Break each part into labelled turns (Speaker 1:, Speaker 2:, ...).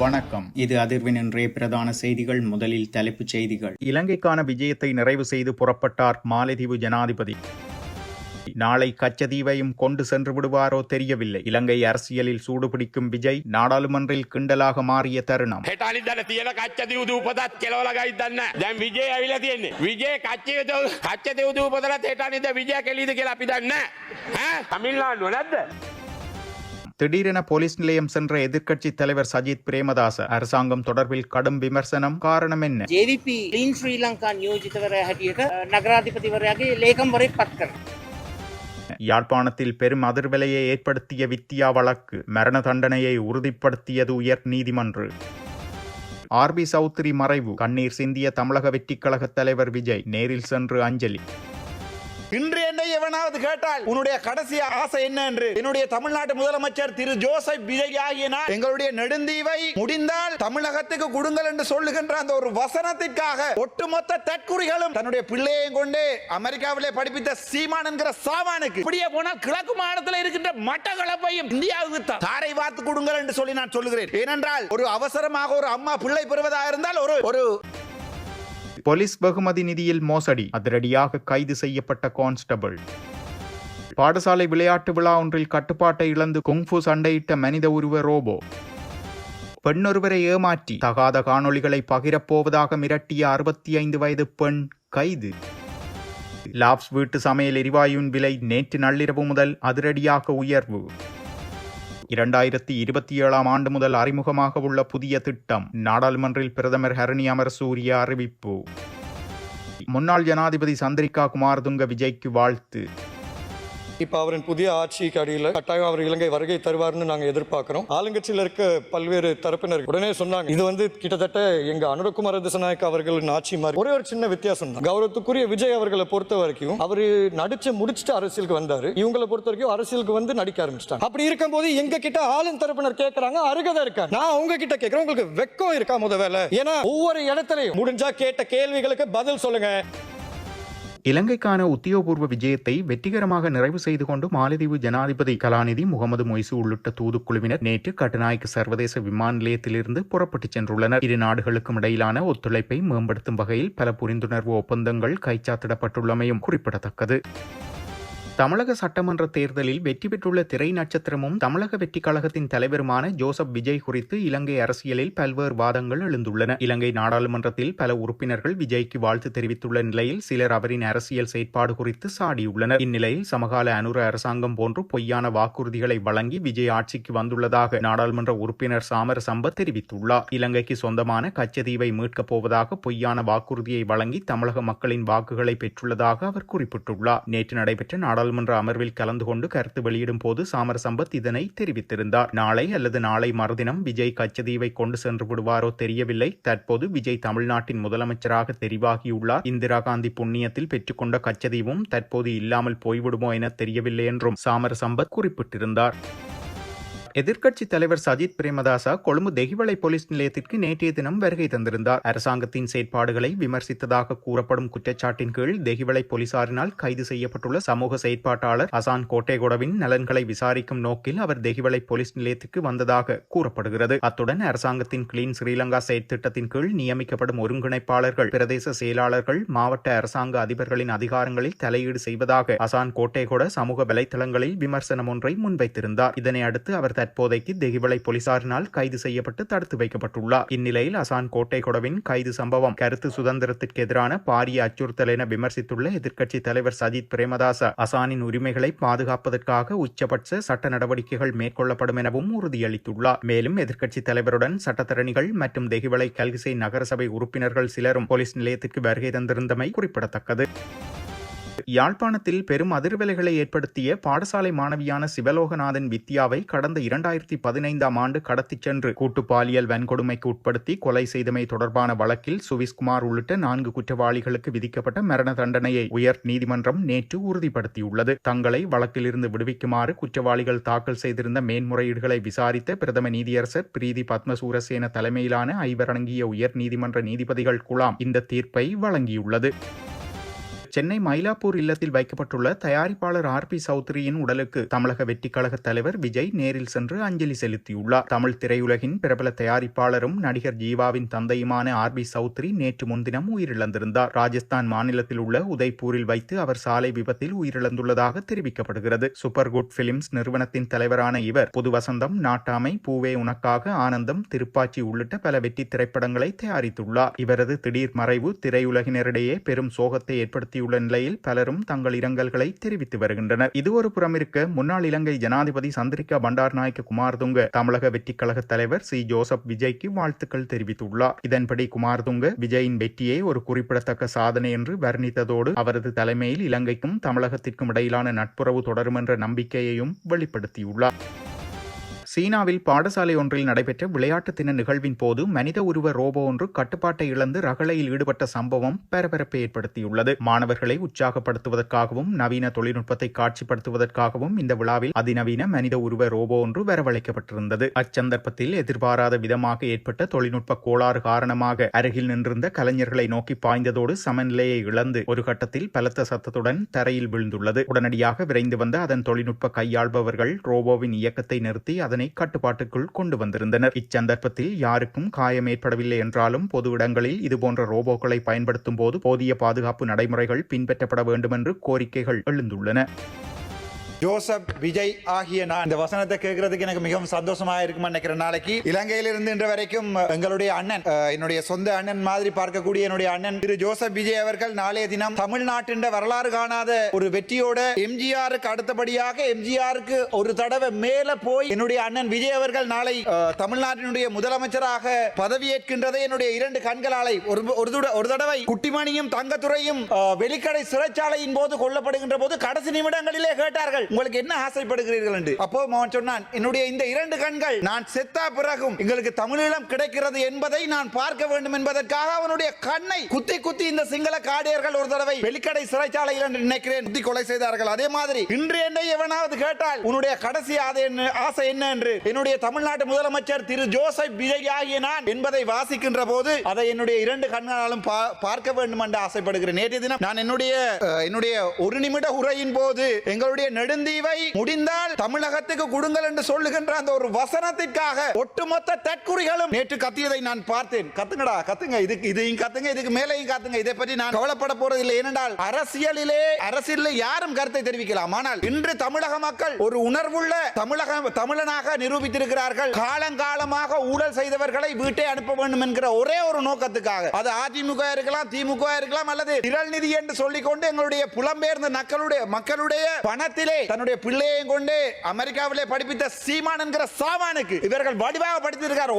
Speaker 1: வணக்கம். இது அதிர்வின் இன்றைய பிரதான செய்திகள். முதலில் தலைப்புச் செய்திகள். இலங்கைக்கான விஜயத்தை நிறைவு செய்து புறப்பட்டார் மாலைதீவு ஜனாதிபதி. நாளை கச்சதீவையும் கொண்டு சென்று விடுவாரோ தெரியவில்லை. இலங்கை அரசியலில் சூடுபிடிக்கும் விஜய் நாடாளுமன்றில் கிண்டலாக மாறிய தருணம். திடீரென போலீஸ் நிலையம் சென்ற எதிர்க்கட்சி தலைவர் சஜித் பிரேமதாச அரசாங்கம் தொடர்பில் கடும் விமர்சனம். காரணம் என்ன?
Speaker 2: JVP ක්ලීන් ශ්‍රී ලංකා නියෝජිතවරයා හැටියට නගරාධිපතිවරයාගේ ලේකම්වරයෙක් පත් කරනවා.
Speaker 1: யாழ்ப்பாணத்தில் பெரும் அதிர்வலையை ஏற்படுத்திய வித்தியா வழக்கு மரண தண்டனையை உறுதிப்படுத்தியது உயர் நீதிமன்றம். RB சௌத்ரி மறைவு கண்ணீர் சிந்திய தமிழக வெற்றிக் கழக தலைவர் விஜய் நேரில் சென்று அஞ்சலி.
Speaker 3: இன்று என்னை எவனாவது கேட்டால் உன்னுடைய கடைசி ஆசை என்ன என்று என்னுடைய தமிழ்நாட்டு முதலமைச்சர் திரு ஜோசப் விஜய் ஆகியனார் எங்களுடைய நெடுந்தீவை முடிந்தால் தமிழகத்துக்கு கொடுங்கள் என்று சொல்லுகின்ற அந்த ஒரு வசனத்திற்காக ஒட்டுமொத்த தற்குறிகளும் தன்னுடைய பிள்ளையையும் கொண்டு அமெரிக்காவிலே படிப்பித்த சீமான் என்கிற சாமானுக்கு இப்படியே போனால் கிழக்கு மாநிலத்தில் இருக்கின்ற மட்டக்களப்பையும் இந்தியாவுக்கு தாரை வார்த்து கொடுங்கள் என்று சொல்லி நான் சொல்லுகிறேன். ஏனென்றால் ஒரு அவசரமாக ஒரு அம்மா பிள்ளை பெறுவதாக இருந்தால் ஒரு
Speaker 1: போலீஸ் வெகுமதி நிதியில் மோசடி அதிரடியாக கைது செய்யப்பட்ட கான்ஸ்டபிள். பாடசாலை விளையாட்டு விழா ஒன்றில் கட்டுப்பாட்டை இழந்து குங்ஃபு சண்டையிட்ட மனித உருவ ரோபோ. பெண்ணொருவரை ஏமாற்றி தகாத காணொளிகளை பகிரப்போவதாக மிரட்டிய 65 வயது பெண் கைது. லாப்ஸ் வீட்டு சமையல் எரிவாயுவின் விலை நேற்று நள்ளிரவு முதல் அதிரடியாக உயர்வு. 2027 ஆண்டு முதல் அறிமுகமாக உள்ள புதிய திட்டம் நாடாளுமன்றில் பிரதமர் ஹரணி அமரசூரிய அறிவிப்பு. முன்னாள் ஜனாதிபதி சந்திரிகா குமாரதுங்க விஜய்க்கு வாழ்த்து.
Speaker 4: இப்ப அவரின் புதிய ஆட்சிக்கு அடியில் கட்டாயம் அவர் இலங்கை வருகை தருவார்னு நாங்க எதிர்பார்க்கிறோம். ஆளுங்கட்சியில் இருக்க பல்வேறு தரப்பினர் உடனே சொன்னாங்க இது கிட்டத்தட்ட எங்க அனுரகுமார திசாநாயக்க அவர்களின் ஆட்சி மாதிரி. ஒரே ஒரு சின்ன வித்தியாசம் தான். கௌரவத்துக்குரிய விஜய் அவர்களை பொறுத்த வரைக்கும் அவரு நடிச்சு முடிச்சுட்டு அரசியலுக்கு வந்தாரு. இவங்களை பொறுத்த வரைக்கும் அரசியலுக்கு நடிக்க ஆரம்பிச்சிட்டாங்க. அப்படி இருக்கும் போது எங்க கிட்ட ஆளும் தரப்பினர் கேட்கறாங்க, அருகதை இருக்கா? நான் உங்ககிட்ட கேட்கிறேன், உங்களுக்கு வெக்கம் இருக்கா? முதல்ல ஏன்னா ஒவ்வொரு இடத்துலையும் முடிஞ்சா கேட்ட கேள்விகளுக்கு பதில் சொல்லுங்க.
Speaker 1: இலங்கைக்கான உத்தியோகபூர்வ விஜயத்தை வெற்றிகரமாக நிறைவு செய்து கொண்டு மாலத்தீவு ஜனாதிபதி கலாநிதி முகமது மொய்சு உள்ளிட்ட தூதுக்குழுவினர் நேற்று கட்டுநாயக்க சர்வதேச விமான நிலையத்திலிருந்து புறப்பட்டுச் சென்றுள்ளனர். இரு நாடுகளுக்கும் இடையிலான ஒத்துழைப்பை மேம்படுத்தும் வகையில் பல புரிந்துணர்வு ஒப்பந்தங்கள் கைச்சாத்திடப்பட்டுள்ளமையும் குறிப்பிடத்தக்கது. தமிழக சட்டமன்ற தேர்தலில் வெற்றி பெற்றுள்ள திரை நட்சத்திரமும் தமிழக வெற்றி கழகத்தின் தலைவருமான ஜோசப் விஜய் குறித்து இலங்கை அரசியலில் பல்வேறு வாதங்கள் எழுந்துள்ளன. இலங்கை நாடாளுமன்றத்தில் பல உறுப்பினர்கள் விஜய்க்கு வாழ்த்து தெரிவித்துள்ள நிலையில் சிலர் அவரின் அரசியல் செயற்பாடு குறித்து சாடியுள்ளனர். இந்நிலையில் சமகால அனுர அரசாங்கம் போன்று பொய்யான வாக்குறுதிகளை வழங்கி விஜய் ஆட்சிக்கு வந்துள்ளதாக நாடாளுமன்ற உறுப்பினர் சாமர சம்பத் தெரிவித்துள்ளார். இலங்கைக்கு சொந்தமான கச்சதீவை மீட்கப் போவதாக பொய்யான வாக்குறுதியை வழங்கி தமிழக மக்களின் வாக்குகளை பெற்றுள்ளதாக அவர் குறிப்பிட்டுள்ளார். நேற்று நடைபெற்ற நாடாளுமன்ற அமர்வில் கலந்து கொண்டு கருத்து வெளியிடும் போது சாமர சம்பத் இதனை தெரிவித்திருந்தார். நாளை அல்லது நாளை மறுதினம் விஜய் கச்சதீவை கொண்டு சென்று விடுவாரோ தெரியவில்லை. தற்போது விஜய் தமிழ்நாட்டின் முதலமைச்சராக தெரிவாகியுள்ளார். இந்திரா காந்தி புண்ணியத்தில் பெற்றுக்கொண்ட கச்சதீவும் தற்போது இல்லாமல் போய்விடுமோ என தெரியவில்லை என்றும் சாமர சம்பத் குறிப்பிட்டிருந்தார். எதிர்க்கட்சி தலைவர் சஜித் பிரேமதாச கொழும்பு தெஹிவளை போலீஸ் நிலையத்திற்கு நேற்றைய தினம் வருகை தந்திருந்தார். அரசாங்கத்தின் செயற்பாடுகளை விமர்சித்ததாக கூறப்படும் குற்றச்சாட்டின் கீழ் தெஹிவளை போலீசாரினால் கைது செய்யப்பட்டுள்ள சமூக செயற்பாட்டாளர் அசான் கோட்டேகொடவின் நலன்களை விசாரிக்கும் நோக்கில் அவர் தெஹிவளை போலீஸ் நிலையத்திற்கு வந்ததாக கூறப்படுகிறது. அத்துடன் அரசாங்கத்தின் கிளீன் ஸ்ரீலங்கா செயற்திட்டத்தின் கீழ் நியமிக்கப்படும் ஒருங்கிணைப்பாளர்கள், பிரதேச செயலாளர்கள், மாவட்ட அரசாங்க அதிபர்களின் அதிகாரங்களில் தலையீடு செய்வதாக அசான் கோட்டேகொட சமூக வலைதளங்களில் விமர்சனம் ஒன்றை முன்வைத்திருந்தார். இதனை அடுத்து அவர் தற்போதைக்கு தெஹிவளை போலீசாரினால் கைது செய்யப்பட்டு தடுத்து வைக்கப்பட்டுள்ளார். இந்நிலையில் அசான் கோட்டைகொடவின் கைது சம்பவம் கருத்து சுதந்திரத்திற்கு எதிரான பாரிய அச்சுறுத்தல் என விமர்சித்துள்ள எதிர்க்கட்சி தலைவர் சஜித் பிரேமதாச அசானின் உரிமைகளை பாதுகாப்பதற்காக உச்சபட்ச சட்ட நடவடிக்கைகள் மேற்கொள்ளப்படும் எனவும் உறுதியளித்துள்ளார். மேலும் எதிர்க்கட்சி தலைவருடன் சட்டத்தரணிகள் மற்றும் தெஹிவளை கல்கிசை நகரசபை உறுப்பினர்கள் சிலரும் போலீஸ் நிலையத்திற்கு வருகை தந்திருந்தமை குறிப்பிடத்தக்கது. யாழ்ப்பாணத்தில் பெரும் அதிர்வலைகளை ஏற்படுத்திய பாடசாலை மாணவியான சிவலோகநாதன் வித்யாவை கடந்த 2015 ஆண்டு கடத்திச் சென்று கூட்டு பாலியல் வன்கொடுமைக்கு உட்படுத்தி கொலை செய்தமை தொடர்பான வழக்கில் சுவிஸ்குமார் உள்ளிட்ட 4 குற்றவாளிகளுக்கு விதிக்கப்பட்ட மரண தண்டனையை உயர் நீதிமன்றம் நேற்று உறுதிப்படுத்தியுள்ளது. தங்களை வழக்கிலிருந்து விடுவிக்குமாறு குற்றவாளிகள் தாக்கல் செய்திருந்த மேன்முறையீடுகளை விசாரித்த பிரதம நீதியரசர் பிரீதி பத்மசூரசேன தலைமையிலான 5 அடங்கிய உயர் நீதிமன்ற நீதிபதிகள் குழாம் இந்த தீர்ப்பை வழங்கியுள்ளது. சென்னை மயிலாப்பூர் இல்லத்தில் வைக்கப்பட்டுள்ள தயாரிப்பாளர் RP சௌத்ரியின் உடலுக்கு தமிழக வெற்றிக் கழக தலைவர் விஜய் நேரில் சென்று அஞ்சலி செலுத்தியுள்ளார். தமிழ் திரையுலகின் பிரபல தயாரிப்பாளரும் நடிகர் ஜீவாவின் தந்தையுமான RB சௌத்ரி நேற்று முன்தினம் உயிரிழந்திருந்தார். ராஜஸ்தான் மாநிலத்தில் உள்ள உதய்பூரில் வைத்து அவர் சாலை விபத்தில் உயிரிழந்துள்ளதாக தெரிவிக்கப்படுகிறது. சூப்பர் குட் பிலிம்ஸ் நிறுவனத்தின் தலைவரான இவர் புது வசந்தம், நாட்டாமை, பூவே உனக்காக, ஆனந்தம், திருப்பாச்சி உள்ளிட்ட பல வெற்றி திரைப்படங்களை தயாரித்துள்ளார். இவரது திடீர் மறைவு திரையுலகினரிடையே பெரும் சோகத்தை ஏற்படுத்தியுள்ள நிலையில் பலரும் தங்கள் இரங்கல்களை தெரிவித்து வருகின்றனர். இது ஒரு புறம் இருக்க, முன்னாள் இலங்கை ஜனாதிபதி சந்திரிகா பண்டாரநாயக்க குமாரதுங்க தமிழக வெற்றிக் கழக தலைவர் C. ஜோசப் விஜய்க்கு வாழ்த்துக்கள் தெரிவித்துள்ளார். இதன்படி குமாரதுங்க விஜயின் வெற்றியை ஒரு குறிப்பிடத்தக்க சாதனை என்று வர்ணித்ததோடு அவரது தலைமையில் இலங்கைக்கும் தமிழகத்திற்கும் இடையிலான நட்புறவு தொடரும் என்ற நம்பிக்கையையும் வெளிப்படுத்தியுள்ளார். சீனாவில் பாடசாலை ஒன்றில் நடைபெற்ற விளையாட்டு தின நிகழ்வின் போது மனித உருவ ரோபோ ஒன்று கட்டுப்பாட்டை இழந்து ரகளையில் ஈடுபட்ட சம்பவம் பரபரப்பை ஏற்படுத்தியுள்ளது. மாணவர்களை உற்சாகப்படுத்துவதற்காகவும் நவீன தொழில்நுட்பத்தை காட்சிப்படுத்துவதற்காகவும் இந்த விழாவில் அதிநவீன மனித உருவ ரோபோ ஒன்று வரவழைக்கப்பட்டிருந்தது. அச்சந்தர்ப்பத்தில் எதிர்பாராத விதமாக ஏற்பட்ட தொழில்நுட்ப கோளாறு காரணமாக அருகில் நின்றிருந்த கலைஞர்களை நோக்கி பாய்ந்ததோடு சமநிலையை இழந்து ஒரு கட்டத்தில் பலத்த சத்தத்துடன் தரையில் விழுந்துள்ளது. உடனடியாக விரைந்து வந்த அதன் தொழில்நுட்ப கையாள்பவர்கள் ரோபோவின் இயக்கத்தை நிறுத்தி அதனை கட்டுப்பாட்டுக்குள் கொண்டு வந்திருந்தனர். இச்சந்தர்ப்பத்தில் யாருக்கும் காயம் ஏற்படவில்லை என்றாலும் பொது இடங்களில் இதுபோன்ற ரோபோக்களை பயன்படுத்தும் போது போதிய பாதுகாப்பு நடைமுறைகள் பின்பற்றப்பட வேண்டும் என்று கோரிக்கைகள் எழுந்துள்ளன.
Speaker 3: ஜோசப் விஜய் ஆகிய நான் இந்த வசனத்தை கேட்கறதுக்கு எனக்கு மிகவும் சந்தோஷமா இருக்கும் நினைக்கிற நாளைக்கு இலங்கையிலிருந்து இன்று வரைக்கும் எங்களுடைய அண்ணன், என்னுடைய சொந்த அண்ணன் மாதிரி பார்க்கக்கூடிய என்னுடைய அண்ணன் திரு ஜோசப் விஜய் அவர்கள் நாளைய தினம் தமிழ்நாட்டின் வரலாறு காணாத ஒரு வெற்றியோட எம்ஜிஆருக்கு அடுத்தபடியாக எம்ஜிஆருக்கு ஒரு தடவை மேல போய் என்னுடைய அண்ணன் விஜய் அவர்கள் நாளை தமிழ்நாட்டினுடைய முதலமைச்சராக பதவியேற்கின்றதை என்னுடைய இரண்டு கண்களாலை ஒரு தடவை குட்டிமணியும் தங்கத்துறையும் வெளிக்கடை சிறைச்சாலையின் போது கொல்லப்படுகின்ற போது கடைசி நிமிடங்களிலே கேட்டார்கள், உங்களுக்கு என்ன ஆசைப்படுகிறீர்கள் என்று. அப்போ மகன் சொன்னான், என்னுடைய இந்த இரண்டு கண்கள் நான் செத்தா பிறகும் எங்களுக்கு தமிழீழம் கிடைக்கிறது என்பதை நான் பார்க்க வேண்டும் என்பதற்காக அவனுடைய கண்ணை குத்தி குத்தி இந்த சிங்கள காடியர்கள் ஒரு தடவை வெளிக்கடை சிறைச்சாலையில் என்று நினைக்கிறேன் குத்தி கொலை செய்தார்கள். அதே மாதிரி இன்று என்னை எவனாவது கேட்டால் உன்னுடைய கடைசி ஆசை என்ன என்று என்னுடைய தமிழ்நாட்டு முதலமைச்சர் திரு ஜோசப் விஜய் ஆகிய நான் என்பதை வாசிக்கின்ற போது அதை என்னுடைய இரண்டு கண்களாலும் பார்க்க வேண்டும் என்று ஆசைப்படுகிறேன். நேற்றைய தினம் நான் என்னுடைய ஒரு நிமிட உரையின் போது எங்களுடைய நெடுந்தீவை முடிந்தால் தமிழகத்துக்கு கொடுங்கள் என்று சொல்லுகின்ற அந்த ஒரு வசனத்திற்காக ஒட்டுமொத்த தற்குறிகளும் நேற்று கத்தியதை நான் பார்த்தேன். கத்துங்கடா, கத்துங்க, இதையும் கத்துங்க, இதுக்கு மேலையும் கத்துங்க. இதை பற்றி நான் கவலைப்பட போறதில்லை. ஏனென்றால் அரசியலில் யாரும் கருத்தை தெரிவிக்கலாம். ஆனால் இன்று தமிழக மக்கள் ஒரு உணர்வுள்ள தமிழனாக நிரூபித்திருக்கிறார்கள். காலங்காலமாக ஊழல் செய்தவர்களை வீட்டை அனுப்ப வேண்டும் என்கிற ஒரே ஒரு நோக்கத்துக்காக, அது அதிமுக இருக்கலாம், திமுக இருக்கலாம், அல்லது திரள் நிதி என்று சொல்லிக்கொண்டு எங்களுடைய புலம்பெயர்ந்த மக்களுடைய பணத்திலே தன்னுடைய பிள்ளையையும் கொண்டு அமெரிக்காவிலே படிப்பித்த சீமான் என்கிற சாமானுக்கு இவர்கள் வடிவாக படித்திருக்கிறார்.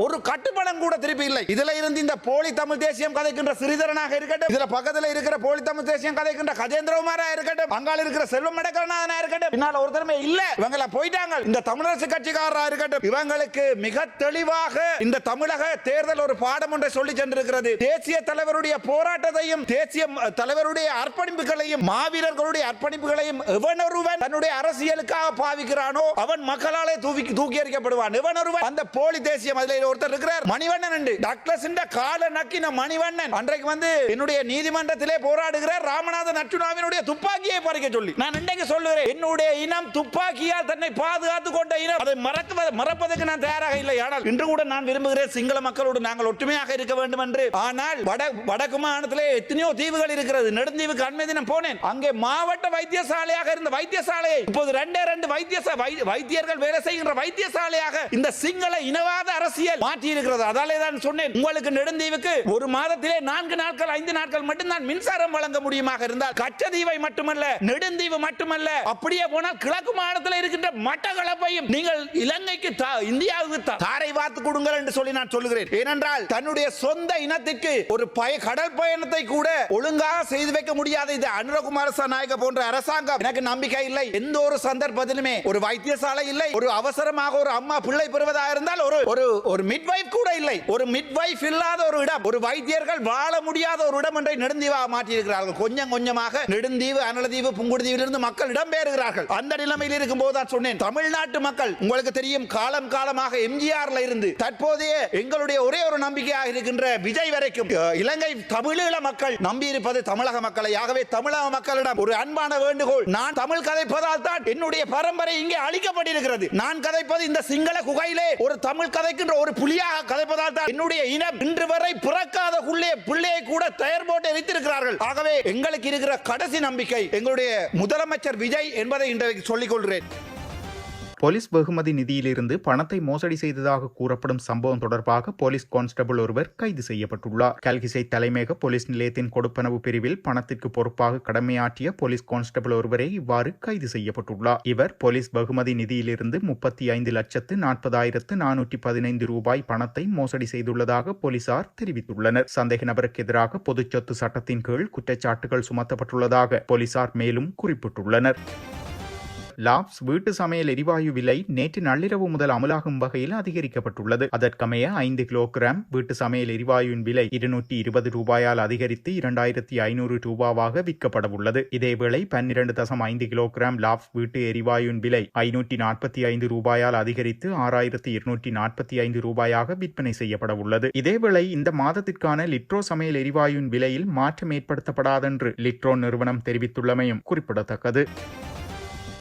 Speaker 3: ஒரு கட்டுப்பணம் கூட திருப்பி இல்லை. இதுல இருந்து இந்த போலி தமிழ் தேசியம் கதைக்கின்ற சிறிதரனாக இருக்கட்டும், இதுல பக்கத்துல இருக்கிற போலி தமிழ் தேசியம் கதைக்கின்ற கஜேந்திரகுமாரா இருக்கட்டும், பங்காளி இருக்கிற செல்வம் மடக்கநாதனா இருக்கட்டும், பின்னால ஒருத்தருமே இல்ல, இவங்கள போயிட்டாங்க. இந்த தமிழரசு கட்சிக்காரரா இருக்கட்டும், இவங்களுக்கு மிக தெளிவாக இந்த தமிழக தேர்தல் ஒரு பாடம் ஒன்றை சொல்லி சென்றிருக்கிறது. தேசிய தலைவருடைய போராட்டத்தையும் தேசிய தலைவருடைய அர்ப்பணிப்புகளையும் மாவீரர்களுடைய அர்ப்பணிப்புகளையும் எவனொருவன் தன்னுடைய அரசியலுக்காக பாவிக்கிறானோ அவன் மக்களாலே தூக்கி எறியப்படுவான். எவனொருவன் அந்த போலி தேசியம், அதில் ஒருத்தர் இருக்கிறார் மணிவண்ணன் என்று, டக்ளஸ் கால நக்கின மணிவண்ணன் அன்றைக்கு வந்து என்னுடைய நீதிமன்றத்திலே போராடுகிறார் ராமநாதன் அர்ச்சுனாவினுடைய துப்பாக்கியை பறிக்க சொல்லி. நான் இன்றைக்கு சொல்லுகிறேன், என்னுடைய இனம் துப்பாக்கியால் தன்னை பாதுகாத்துக் கொண்ட இனம், அதை மறப்பதற்கு நான் தயாராக இல்லை. ஆனால் இன்று கூட நான் விரும்புகிறேன் சிங்கள மக்களோடு நாங்கள் ஒற்றுமையாக இருக்க வேண்டும் என்று. ஆனால் வடக்கு மாநிலத்திலே எத்தனையோ தீவுகள் இருக்கிறது. நெடுந்தீவுக்கு அண்மை தினம் போனேன். அங்கே மாவட்ட வைத்தியசாலையாக இருந்த வைத்தியசாலையை இப்போது ரெண்டே வைத்தியர்கள் வேலை செய்கின்ற வைத்தியசாலையாக இந்த சிங்கள இனவாத அரசியல் மாற்றி இருக்கிறது. அதாலே தான் சொன்னேன், உங்களுக்கு நெடுந்தீவுக்கு ஒரு மாதத்திலே 4 நாட்கள் 5 நாட்கள் மட்டும்தான் மின்சாரம் வழங்க முடியுமாக இருந்தால் கச்சதீவை மட்டுமல்ல, நெடுந்தீவு மட்டுமல்ல, அப்படியே போனால் கிழக்கு மாநிலத்தில் இருக்கின்ற மட்டக்களப்பையும் நீங்கள் இலங்கைக்கு இந்தியாவுக்கு தாரை வார்த்து கொடுங்கள் என்று சொல்லி நான் சொல்லுகிறேன். ஏனென்றால் தன்னுடைய சொந்த இனத்திற்கு ஒரு கடல் பயணத்தை கூட ஒழுங்காக செய்து வைக்க முடியாத இந்த அனுரகுமார நாயக்க போன்ற அரசாங்கம் எனக்கு நம்பிக்கை இல்லை. எந்த ஒரு சந்தர்ப்பத்திலுமே ஒரு வைத்தியசாலை இல்லை, ஒரு அவசரமாக ஒரு அம்மா பிள்ளை பெறுவதாக இருந்தால் ஒரு மிட்வைஃப் கூட இல்லை. ஒரு மிட்வைஃப் இல்லாத ஒரு இடம், ஒரு வைத்தியர்கள் வாழ முடியாத ஒரு இடம் என்றை நெடுந்தீவாக மாற்றியிருக்கிறார்கள். கொஞ்சம் கொஞ்சமாக நெடுந்தீவு, அனலதீவு, புங்குடுதீவிலிருந்து மக்கள் இடம்பெயர்கிறார்கள். அந்த நிலைமையில் இருக்கும் போது தான் சொன்னேன், தமிழ்நாட்டு மக்கள் உங்களுக்கு தெரியும், காலம் காலமாக எம்ஜிஆர்ல இருந்து தற்போதைய எங்களுடைய ஒரே ஒரு நம்பிக்கையாக இருக்கின்ற விஜய் வரைக்கும் இலங்கை தமிழீழ மக்கள் நம்பி இருப்பது தமிழக மக்களை. ஆகவே தமிழக மக்களிடம் ஒரு அன்பான வேண்டுகோள், நான் தமிழ் கதைப்பதால் தான் என்னுடைய பரம்பரை இங்கே அழிக்கப்பட்டிருக்கிறது. நான் கதைப்பது இந்த சிங்கள குகையிலே ஒரு தமிழ் கதைக்கின்ற ஒரு புலியாக கதைப்பதால் தான் என்னுடைய இனம் இன்று வரை பிறக்காத பிள்ளையை கூட தயார் போட்டு வைத்திருக்கிறார்கள். ஆகவே எங்களுக்கு இருக்கிற கடைசி நம்பிக்கை எங்களுடைய முதலமைச்சர் விஜய் என்பதை இன்றைக்கு சொல்லிக் கொள்கிறேன்.
Speaker 1: போலீஸ் வெகுமதி நிதியிலிருந்து பணத்தை மோசடி செய்ததாக கூறப்படும் சம்பவம் தொடர்பாக போலீஸ் கான்ஸ்டபிள் ஒருவர் கைது செய்யப்பட்டுள்ளார். கல்கிசை தலைமையக போலீஸ் நிலையத்தின் கொடுப்பனவு பிரிவில் பணத்திற்கு பொறுப்பாக கடமையாற்றிய போலீஸ் கான்ஸ்டபிள் ஒருவரே இவ்வாறு கைது செய்யப்பட்டுள்ளார். இவர் போலீஸ் வெகுமதி நிதியிலிருந்து 35,04,415 ரூபாய் பணத்தை மோசடி செய்துள்ளதாக போலீசார் தெரிவித்துள்ளனர். சந்தேக நபருக்கு எதிராக பொதுச் சொத்து சட்டத்தின் கீழ் குற்றச்சாட்டுகள் சுமத்தப்பட்டுள்ளதாக போலீசார் மேலும் குறிப்பிட்டுள்ளனர். லாப்ஸ் வீட்டு சமையல் எரிவாயு விலை நேற்று நள்ளிரவு முதல் அமலாகும் வகையில் அதிகரிக்கப்பட்டுள்ளது. அதற்கமைய 5 கிலோகிராம் வீட்டு சமையல் எரிவாயுவின் விலை 220 ரூபாயால் அதிகரித்து 2500 ரூபாவாக விற்கப்பட உள்ளது. இதேவேளை 12.5 கிலோகிராம் லாப்ஸ் வீட்டு எரிவாயுவின் விலை 545 ரூபாயால் அதிகரித்து 6245 ரூபாயாக விற்பனை செய்யப்பட உள்ளது. இதேவேளை இந்த மாதத்திற்கான லிட்ரோ சமையல் எரிவாயுவின் விலையில் மாற்றம் ஏற்படுத்தப்படாதென்று லிட்ரோ நிறுவனம் தெரிவித்துள்ளமையும் குறிப்பிடத்தக்கது.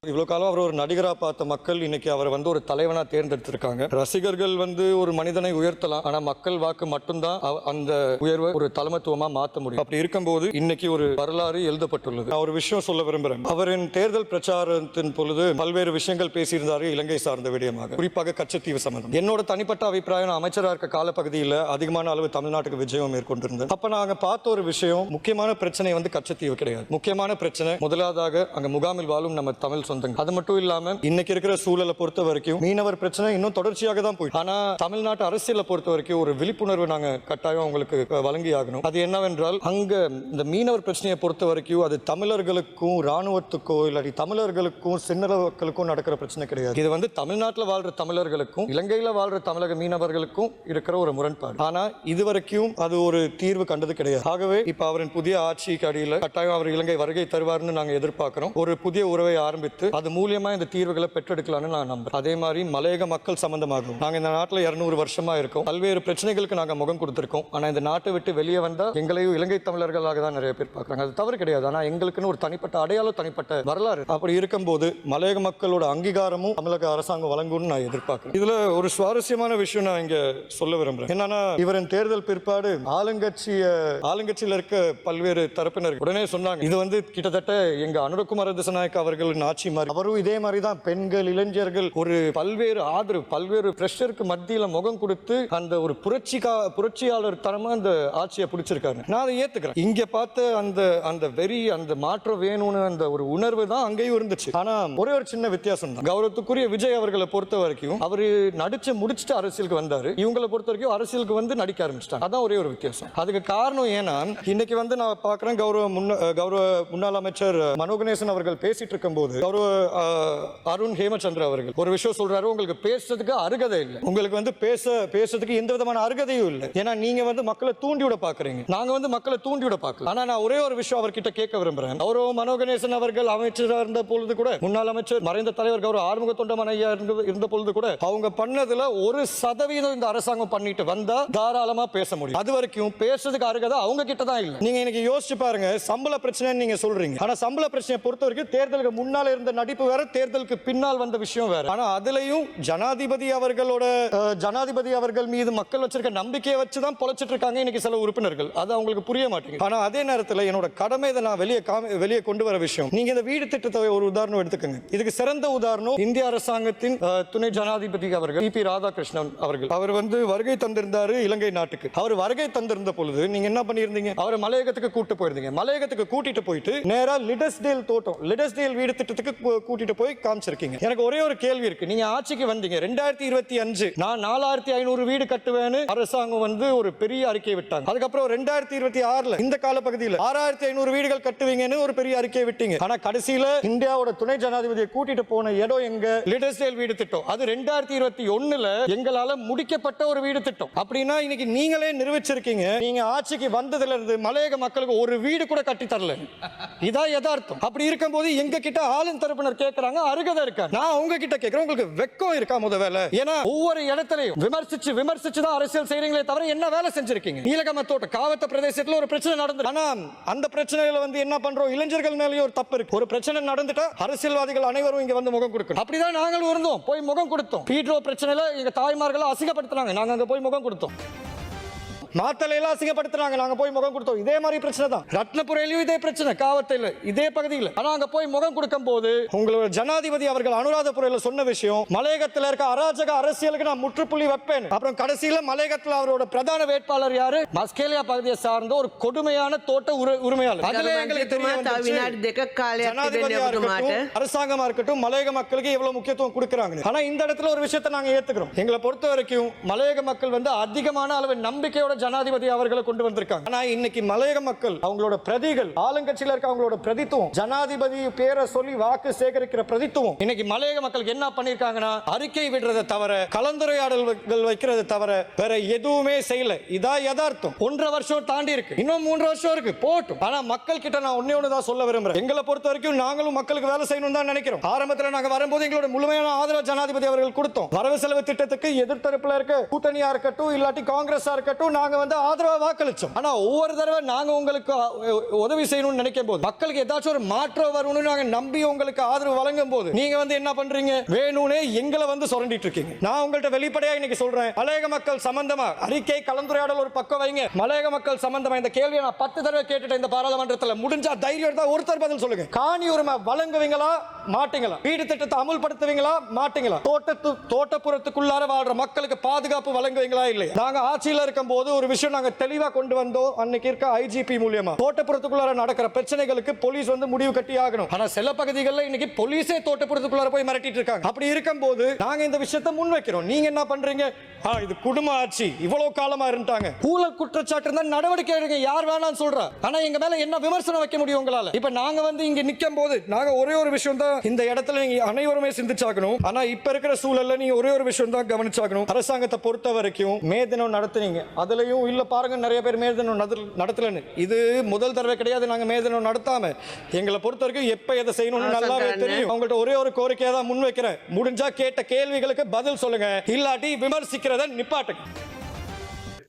Speaker 4: இவ்வளவு காலம் அவர் ஒரு நடிகரா பார்த்த மக்கள் இன்னைக்கு அவர் ஒரு தலைவனா தேர்ந்தெடுத்திருக்காங்க. ரசிகர்கள் ஒரு மனிதனை உயர்த்தலாம், ஆனா மக்கள் வாக்கு மட்டும்தான் அந்த உயர்வை ஒரு தலைமைத்துவமா மாற்ற முடியும். அப்படி இருக்கும்போது இன்னைக்கு ஒரு வரலாறு எழுதப்பட்டுள்ளது. நான் ஒரு விஷயம் சொல்ல விரும்புறேன். அவரின் தேர்தல் பிரச்சாரத்தின் பொழுது பல்வேறு விஷயங்கள் பேசியிருந்தாரு இலங்கை சார்ந்த விடயமாக, குறிப்பாக கச்சத்தீவு சம்பந்தம். என்னோட தனிப்பட்ட அபிப்பிராயம், அமைச்சராக இருக்க காலப்பகுதியில் அதிகமான அளவு தமிழ்நாட்டுக்கு விஜயம் மேற்கொண்டிருந்தது. அப்ப நாங்க பார்த்த ஒரு விஷயம், முக்கியமான பிரச்சனை கச்சத்தீவு கிடையாது. முக்கியமான பிரச்சனை முதலாவதாக அங்க முகாமில் வாழும் நம்ம தமிழ். அது மட்டும் இல்லாம இன்னைக்கு இருக்கிற சூழலை பொறுத்த வரைக்கும் மீனவர் பிரச்சனை இன்னும் தொடர்ச்சியாக தான் போயிட்டு. ஆனா தமிழ்நாட்டு அரசியலை பொறுத்த வரைக்கும் ஒரு விழிப்புணர்வு நாங்க கட்டாயம் உங்களுக்கு வழங்கி ஆகணும். அது என்னவென்றால், அங்க இந்த மீனவர் பிரச்சனையை பொறுத்த வரைக்கும் அது தமிழர்களுக்கும் ராணுவத்துக்கோ இல்லாட்டி தமிழர்களுக்கும் சின்னர்களுக்கும் நடக்கிற பிரச்சனை கிடையாது. இது தமிழ்நாட்டில் வாழ்ற தமிழர்களுக்கும் இலங்கையில வாழ்ற தமிழக மீனவர்களுக்கும் இருக்கிற ஒரு முரண்பாடு. ஆனா இதுவரைக்கும் அது ஒரு தீர்வு கண்டது கிடையாது. ஆகவே இப்ப அவரின் புதிய ஆட்சிக்கு அடியில் கட்டாயம் அவர் இலங்கை வருகை தருவார்னு நாங்க எதிர்பார்க்கிறோம். ஒரு புதிய உறவை ஆரம்பித்து அது மூலியமா இந்த தீர்வுகளை பெற்றெடுக்கலாம்னு நான் நம்புறேன். அதே மாதிரி மலையக மக்கள் சம்பந்தமாகும் நாங்க இந்த நாட்டில் 200 வருஷமா இருக்கோம். பல்வேறு பிரச்சனைகளுக்கு நாங்க முகம் கொடுத்திருக்கோம். ஆனா இந்த நாட்டை விட்டு வெளியே வந்தா எங்களையும் இலங்கை தமிழர்களாக தான் நிறைய பேர் பார்க்கறாங்க. அது தவறு கிடையாது. ஆனா எங்களுக்குன்னு ஒரு தனிப்பட்ட அடையாளம், தனிப்பட்ட வரலாறு. அப்படி இருக்கும்போது மலையக மக்களோட அங்கீகாரமும் தமிழக அரசாங்கம் வழங்கும்னு நான் எதிர்பார்க்கிறேன். இதுல ஒரு சுவாரஸ்யமான விஷயம் நான் இங்க சொல்ல விரும்புறேன். என்னன்னா, இவரின் தேர்தல் பிற்பாடு ஆளுங்கட்சியில் இருக்க பல்வேறு தரப்பினர் உடனே சொன்னாங்க, இது கிட்டத்தட்ட எங்க அனுரகுமார திசாநாயக்க அவர்களின் ஆட்சி. அவரும் இதே மாதிரி தான் பெண்கள், இளைஞர்கள் ஒரு பல்வேறு ஆதரவு, பல்வேறு பிரஷருக்கு மத்தியில முகம் கொடுத்து அந்த ஒரு புரட்சியாளர் தரமா அந்த ஆட்சியை பிடிச்சிருக்காரு. நான் அதை ஏத்துக்கிறேன். இங்க பார்த்த அந்த வெறி, அந்த மாற்றம் வேணும்னு அந்த ஒரு உணர்வு தான் அங்கேயும் இருந்துச்சு. ஆனா ஒரே ஒரு சின்ன வித்தியாசம் தான். கௌரவத்துக்குரிய விஜய் அவர்களை பொறுத்த வரைக்கும் அவரு நடிச்சு முடிச்சுட்டு அரசியலுக்கு வந்தாரு. இவங்களை பொறுத்த வரைக்கும் அரசியலுக்கு நடிக்க ஆரம்பிச்சிட்டாங்க. அதான் ஒரே ஒரு வித்தியாசம். அதுக்கு காரணம் ஏன்னா, இன்னைக்கு நான் பாக்குறேன், கௌரவ முன்னாள் அமைச்சர் மனோகணேசன் அவர்கள் பேசிட்டு இருக்கும் போது அருண் ஹேமச்சந்திர அவர்கள் ஒரு விஷயம் சொல்றாரு, உங்களுக்கு பேசுறதுக்கு அருகதை இல்லை, உங்களுக்கு பேசுறதுக்கு எந்த விதமான அருகதையும் இல்லை. ஏன்னா நீங்க மக்களை தூண்டி விட பாக்குறீங்க, நாங்க மக்களை தூண்டி விட பார்க்கல. ஆனா நான் ஒரே ஒரு விஷயம் அவர்கிட்ட கேட்க விரும்புறேன். கௌரவ மனோகணேசன் அவர்கள் அமைச்சராக இருந்த பொழுது கூட, முன்னாள் அமைச்சர் மறைந்த தலைவர் கௌரவ ஆறுமுக தொண்டமன் ஐயா இருந்த பொழுது கூட, அவங்க பண்ணதுல 1% இந்த அரசாங்கம் பண்ணிட்டு வந்தா தாராளமா பேச முடியும். அது வரைக்கும் பேசுறதுக்கு அருகதை அவங்க கிட்ட தான் இல்லை. நீங்க இன்னைக்கு யோசிச்சு பாருங்க, சம்பள பிரச்சனை நீங்க சொல்றீங்க. ஆனா சம்பள பிரச்சனையை பொறுத்த வரைக்கும் தேர்தலுக்கு முன்னால இருந்த நடிப்பு வேற, தேர்தலுக்கு பின்னால் வந்த விஷயம் வேற. ஆனா அதுலயும் ஜனாதிபதி அவர்கள் மீது மக்கள் வச்சிருக்க நம்பிக்கையை வச்சுதான் பொழைச்சிட்டு இருக்காங்க இன்னைக்கு சில உறுப்பினர்கள். அது அவங்களுக்கு புரிய மாட்டேங்குது. ஆனா அதே நேரத்தில் என்னோட கடமை இதை நான் வெளியே கொண்டு வர விஷயம். நீங்க இந்த வீடு திட்டத்தை ஒரு உதாரணம் எடுத்துக்கங்க. இதுக்கு சிறந்த உதாரணம் இந்திய அரசாங்கத்தின் துணை ஜனாதிபதி அவர்கள் பி ராதாகிருஷ்ணன் அவர்கள். அவர் வருகை தந்திருந்தாரு இலங்கை நாட்டுக்கு. அவர் வருகை தந்திருந்த பொழுது நீங்க என்ன பண்ணிருந்தீங்க, அவரை மலையகத்துக்கு கூட்டு போயிருந்தீங்க. மலையகத்துக்கு கூட்டிட்டு போயிட்டு நேரா லிடஸ்டேல் வீடு திட்டத்துக்கு கூட்டிட்டு போய் காமிச்சிருக்கீங்க. எனக்கு ஒரே ஒரு கேள்வி இருக்கு. நீங்க ஆட்சிக்கு வந்தீங்க 2025, நான் 4500 வீடு கட்டுவேன்னு அரசாங்கம் வந்து ஒரு பெரிய அறிக்கை விட்டாங்க. அதுக்கப்புறம் 2026 இந்த காலப்பகுதியில் 6500 வீடுகள் கட்டுவீங்கன்னு ஒரு பெரிய அறிக்கை விட்டீங்க. ஆனா கடைசியில இந்தியாவோட துணை ஜனாதிபதியை கூட்டிட்டு போன இடம் எங்க? லிடர்ஸ்டேல் வீடு திட்டம். அது 2021 எங்களால முடிக்கப்பட்ட ஒரு வீடு திட்டம். அப்படின்னா இன்னைக்கு நீங்களே நிரூபிச்சிருக்கீங்க, நீங்க ஆட்சிக்கு வந்ததுல இருந்து மலையக மக்களுக்கு ஒரு வீடு கூட கட்டி தரல. இதான் யதார்த்தம். அப்படி இருக்கும்போது எங்க கிட்ட ஆளும் தரப்பினர் கேட்கறாங்க, அருகதை இருக்கா? நான் உங்க கிட்ட கேட்கிறேன், உங்களுக்கு வெக்கம் இருக்கா? முத வேலை. ஏன்னா ஒவ்வொரு இடத்திலையும் விமர்சிச்சு தான் அரசியல் செய்றீங்களே தவிர என்ன வேலை செஞ்சிருக்கீங்க? நீலகம தோட்ட காவத்த பிரதேசத்துல ஒரு பிரச்சனை நடந்து, ஆனா அந்த பிரச்சனையில வந்து என்ன பண்றோம்? இளைஞர்கள் மேலேயும் ஒரு தப்பு இருக்கு. ஒரு பிரச்சனை நடந்துட்டா அரசியல்வாதிகள் அனைவரும் இங்க வந்து முகம் கொடுக்கணும். அப்படிதான் நாங்கள் இருந்தோம், போய் முகம் கொடுத்தோம். பீட்ரோ பிரச்சனையில எங்க தாய்மார்களை அசிங்கப்படுத்துறாங்க, நாங்க அங்க போய் முகம் கொடுத்தோம். மாத்தலையெல்லாம் அசிங்கப்படுத்துறாங்க, நாங்க போய் முகம் கொடுத்தோம். இதே மாதிரி பிரச்சனை தான் ரத்னபுரையிலும் இதே பிரச்சனை, காவத்தையில் இதே பகுதியில். ஆனா அங்க போய் முகம் கொடுக்கும் போது உங்களோட ஜனாதிபதி அவர்கள் அனுராதபுரையில் சொன்ன விஷயம், மலையகத்தில் இருக்க அராஜக அரசியலுக்கு நான் முற்றுப்புள்ளி வைப்பேன். அப்புறம் கடைசியில மலையகத்தில் அவரோட பிரதான வேட்பாளர் யாரு? மஸ்கேலியா பகுதியை சார்ந்த ஒரு கொடுமையான தோட்ட உரிமையாளர். அதுல எங்களுக்கு ஜனாதிபதியா இருக்கட்டும், அரசாங்கமா இருக்கட்டும், மலையக மக்களுக்கு எவ்வளவு முக்கியத்துவம் கொடுக்கறாங்க. ஆனா இந்த இடத்துல ஒரு விஷயத்தை நாங்க ஏத்துக்கிறோம். எங்களை பொறுத்த வரைக்கும் மலையக மக்கள் வந்து அதிகமான அளவு நம்பிக்கையோட ஜனாதிபதி அவர்களை கொண்டு வந்திருக்காங்க. ஆனா இன்னைக்கு மலையக மக்கள் அவங்களோட பிரதிகள், ஆளுங்கட்சியில இருக்க அவங்களோட பிரதித்துவம், ஜனாதிபதி பேரை சொல்லி வாக்கு சேகரிக்கிற பிரதித்துவம், இன்னைக்கு மலையக மக்களுக்கு என்ன பண்ணிருக்காங்கன்னா, அறிக்கை விடுறதை தவிர, கலந்துரையாடல்கள் வைக்கிறதை தவிர வேற எதுவுமே செய்யல. இதா யதார்த்தம். 1.5 வருஷம் தாண்டி இருக்கு, இன்னும் 3 வருஷம் இருக்கு, போட்டும். ஆனா மக்கள் கிட்ட நான் ஒண்ணே தான் சொல்ல விரும்புறேன். எங்களை பொறுத்த வரைக்கும் நாங்களும் மக்களுக்கு வேலை செய்யணும் தான் நினைக்கிறோம். ஆரம்பத்தில் நாங்க வரும்போது எங்களோட முழுமையான ஆதரவு ஜனாதிபதி அவர்கள் கொடுத்தோம். வரவு செலவு திட்டத்துக்கு எதிர்த்தரப்புல இருக்க கூட்டணியா இருக்கட்டும், இல்லாட்டி காங்கிரஸா இருக்கட்டும், நாங்க வந்து ஆதரவா வாக்களிச்சோம். ஆனா ஒவ்வொரு தடவை நாங்க உங்களுக்கு உதவி செய்யணும்னு நினைக்கும் போது, மக்களுக்கு ஏதாச்சும் ஒரு மாற்றம் வரணும்னு நாங்க நம்பி உங்களுக்கு ஆதரவு வழங்கும் போது, நீங்க வந்து என்ன பண்றீங்க? வேணும்னே எங்களை வந்து சுரண்டிட்டு இருக்கீங்க. நான் உங்கள்ட்ட வெளிப்படையா இன்னைக்கு சொல்றேன், மலையக மக்கள் சம்பந்தமா அறிக்கை கலந்துரையாடல் ஒரு பக்கம் வைங்க. மலையக மக்கள் சம்பந்தமா இந்த கேள்வியை நான் 10 தடவை கேட்டுட்டேன் இந்த பாராளுமன்றத்தில். முடிஞ்சா தைரியம் இருந்தா ஒருத்தர் பதில் சொல்லுங்க. காணி உரிமை வழங்குவீங்களா மாட்டீங்களா? வீடு திட்டத்தை அமுல்படுத்துவீங்களா மாட்டீங்களா? தோட்டப்புறத்துக்குள்ளார வாழ்ற மக்களுக்கு பாதுகாப்பு வழங்குவீங்களா இல்லையா? நாங்க ஆட்சியில் இருக்கும் போது ஒரு விஷயம் நாங்க தெளிவா கொண்டு வந்தோம். அன்னைக்கு இருக்க ஐஜிபி மூலமா தோட்டப்புறத்துக்குள்ளார நடக்கிற பிரச்சனைகளுக்கு போலீஸ் வந்து முடிவு கட்டி ஆகணும். ஆனா சில பகுதிகளில் இன்னைக்கு போலீஸே தோட்டப்புறத்துக்குள்ளார போய் மிரட்டிட்டு இருக்காங்க. அப்படி இருக்கும்போது நாங்க இந்த விஷயத்தை முன் வைக்கிறோம். நீங்க என்ன பண்றீங்க? இது குடும்ப ஆட்சி, இவ்வளவு காலமா இருந்தாங்க, ஊழல் குற்றச்சாட்டு இருந்தா நடவடிக்கை எடுங்க, யார் வேணாம்னு சொல்றா. ஆனா எங்க மேல என்ன விமர்சனம் வைக்க முடியும் உங்களால? இப்ப நாங்க வந்து இங்க நிக்கும் போது நாங்க ஒரே ஒரு விஷயம் தான் இந்த இடத்துல நீங்க அனைவருமே சிந்திச்சாகணும். ஆனா இப்ப இருக்கிற சூழல்ல நீங்க ஒரே ஒரு விஷயம் தான் கவனிச்சாகணும். அரசாங்கத்தை பொறுத்த வரைக்கும் மே தினம் நடத்துனீங்க, அதுலயும் இல்ல பாருங்க நிறைய பேர் மே தினம் நடத்தலன்னு. இது முதல் தடவை கிடையாது நாங்க மே தினம் நடத்தாம. எங்களை பொறுத்த வரைக்கும் எப்ப எதை செய்யணும்னு நல்லாவே தெரியும். அவங்கள்ட்ட ஒரே ஒரு கோரிக்கையை தான் முன் வைக்கிறேன். முடிஞ்சா கேட்ட கேள்விகளுக்கு பதில் சொல்லுங்க, இல்லாட்டி விமர்சிக்கிறத நிப்பாட்டுங்க.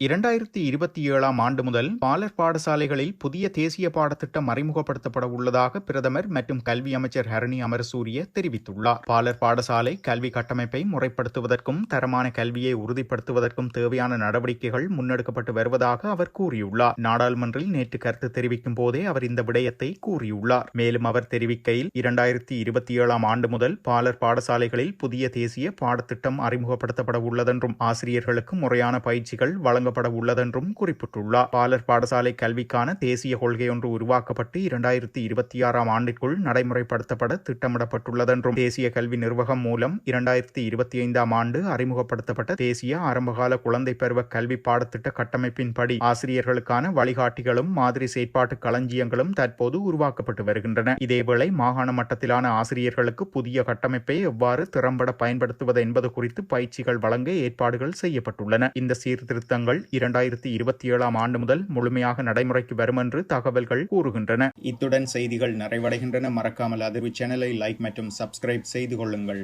Speaker 1: 2027 ஆண்டு முதல் பாலர் பாடசாலைகளில் புதிய தேசிய பாடத்திட்டம் அறிமுகப்படுத்தப்பட உள்ளதாக பிரதமர் மற்றும் கல்வி அமைச்சர் ஹரணி அமரசூரிய தெரிவித்துள்ளார். பாலர் பாடசாலை கல்வி கட்டமைப்பை முறைப்படுத்துவதற்கும் தரமான கல்வியை உறுதிப்படுத்துவதற்கும் தேவையான நடவடிக்கைகள் முன்னெடுக்கப்பட்டு வருவதாக அவர் கூறியுள்ளார். நாடாளுமன்றில் நேற்று கருத்து தெரிவிக்கும் போதே அவர் இந்த விடயத்தை கூறியுள்ளார். மேலும் அவர் தெரிவிக்கையில் 2027 ஆண்டு முதல் பாலர் பாடசாலைகளில் புதிய தேசிய பாடத்திட்டம் அறிமுகப்படுத்தப்பட உள்ளதென்றும் ஆசிரியர்களுக்கு முறையான பயிற்சிகள் வழங்கப்பட உள்ளதென்றும் குறிப்பிட்டுள்ளார். பாலர் பாடசாலை கல்விக்கான தேசிய கொள்கை ஒன்று உருவாக்கப்பட்டு 2026 ஆண்டிற்குள் நடைமுறைப்படுத்தப்பட திட்டமிடப்பட்டுள்ளதென்றும் தேசிய கல்வி நிர்வாகம் மூலம் 2025 ஆண்டு அறிமுகப்படுத்தப்பட்ட தேசிய ஆரம்பகால குழந்தை பருவ கல்வி பாடத்திட்ட கட்டமைப்பின்படி ஆசிரியர்களுக்கான வழிகாட்டிகளும் மாதிரி செயற்பாட்டு களஞ்சியங்களும் தற்போது உருவாக்கப்பட்டு வருகின்றன. இதேவேளை மாகாண மட்டத்திலான ஆசிரியர்களுக்கு புதிய கட்டமைப்பை எவ்வாறு திறம்பட பயன்படுத்துவது என்பது குறித்து பயிற்சிகள் வழங்க ஏற்பாடுகள் செய்யப்பட்டுள்ளன. இந்த சீர்திருத்தங்கள் 2027 ஆண்டு முதல் முழுமையாக நடைமுறைக்கு வரும் என்று தகவல்கள் கூறுகின்றன. இத்துடன் செய்திகள் நிறைவடைகின்றன. மறக்காமல் அதிர்வு சேனலை லைக் மற்றும் சப்ஸ்கிரைப் செய்து கொள்ளுங்கள்.